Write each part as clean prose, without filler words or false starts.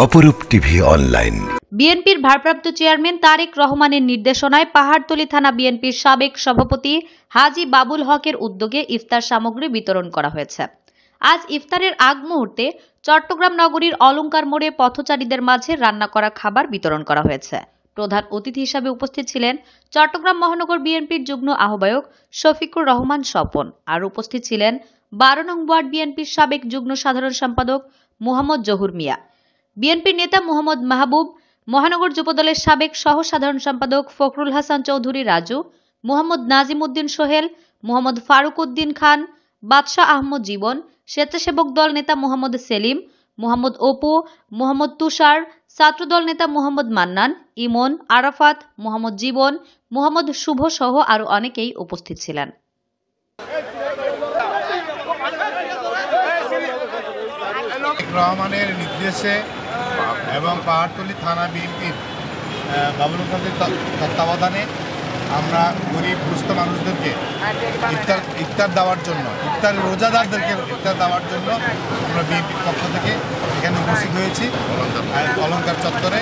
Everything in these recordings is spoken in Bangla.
অপরূপ টিভি অনলাইন। বিএনপির ভারপ্রাপ্ত চেয়ারম্যান তারেক রহমানের নির্দেশনায় পাহাড়তলী থানা বিএনপির সাবেক সভাপতি হাজী বাবুল হকের উদ্যোগে ইফতার সামগ্রী বিতরণ করা হয়েছে। আজ ইফতারের আগ মুহূর্তে চট্টগ্রাম নগরীর অলংকার মোড়ে পথচারীদের মাঝে রান্না করা খাবার বিতরণ করা হয়েছে। প্রধান অতিথি হিসেবে উপস্থিত ছিলেন চট্টগ্রাম মহানগর বিএনপির যুগ্ম আহ্বায়ক শফিকুর রহমান স্বপন। আর উপস্থিত ছিলেন 12 নং ওয়ার্ড বিএনপির সাবেক যুগ্ম সাধারণ সম্পাদক মোহাম্মদ জহুর মিয়া, বিএনপির নেতা মোহাম্মদ মাহবুব, মহানগর যুবদলের সাবেক সহ সাধারণ সম্পাদক ফখরুল হাসান চৌধুরী রাজু, মোহাম্মদ নাজিম উদ্দিন সোহেল, মোহাম্মদ ফারুক উদ্দিন খান, বাদশাহ আহমদ জীবন, স্বেচ্ছাসেবক দল নেতা মোহাম্মদ সেলিম, মোহাম্মদ অপু, মোহাম্মদ তুষার, ছাত্রদল নেতা মোহাম্মদ মান্নান, ইমন, আরাফাত, মোহাম্মদ জীবন, মোহাম্মদ শুভ সহ আরো অনেকেই উপস্থিত ছিলেন। রহমানের নির্দেশে এবং পাহাড়তলী থানা বিএনপির বাবুল হকের তত্ত্বাবধানে আমরা গরিব দুস্থ মানুষদেরকে ইফতার দেওয়ার জন্য, রোজাদারদেরকে ইফতার দেওয়ার জন্য আমরা বিএনপির পক্ষ থেকে এখানে উপস্থিত হয়েছি অলংকার চত্বরে।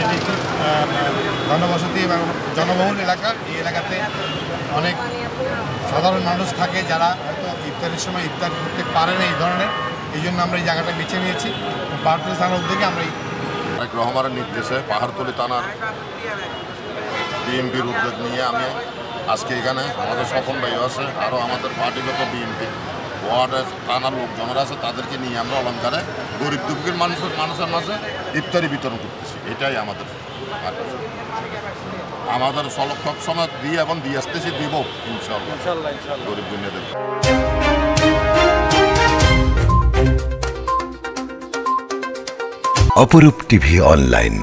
এটি একটি ঘনবসতি এবং জনবহুল এলাকা। এই এলাকাতে অনেক সাধারণ মানুষ থাকে যারা হয়তো ইফতারের সময় ইফতার করতে পারে না, এই ধরনের। এই জন্য আমরা এই জায়গাটা বেছে নিয়েছি। পাহাড়তলী থানার উদ্যোগে আমরা তারেক রহমানের নির্দেশে পাহাড়তলী থানার বিএনপির উদ্যোগ নিয়ে আমি আজকে এখানে আমাদের স্বপন ভাইও আছে, আরও আমাদের পার্টিগত বিএনপি ওয়ার্ডের থানার লোকজনেরা আছে, তাদেরকে নিয়ে আমরা অলংকারে গরিব দুঃখীর মানুষের মাঝে ইফতারি বিতরণ করতেছি। এটাই আমাদের সব সময় দিয়ে এবং দিয়ে আসতেছি, দিব ইনশাল্লাহ গরিব দুনিয়াদের। অপরূপ টিভি অনলাইন।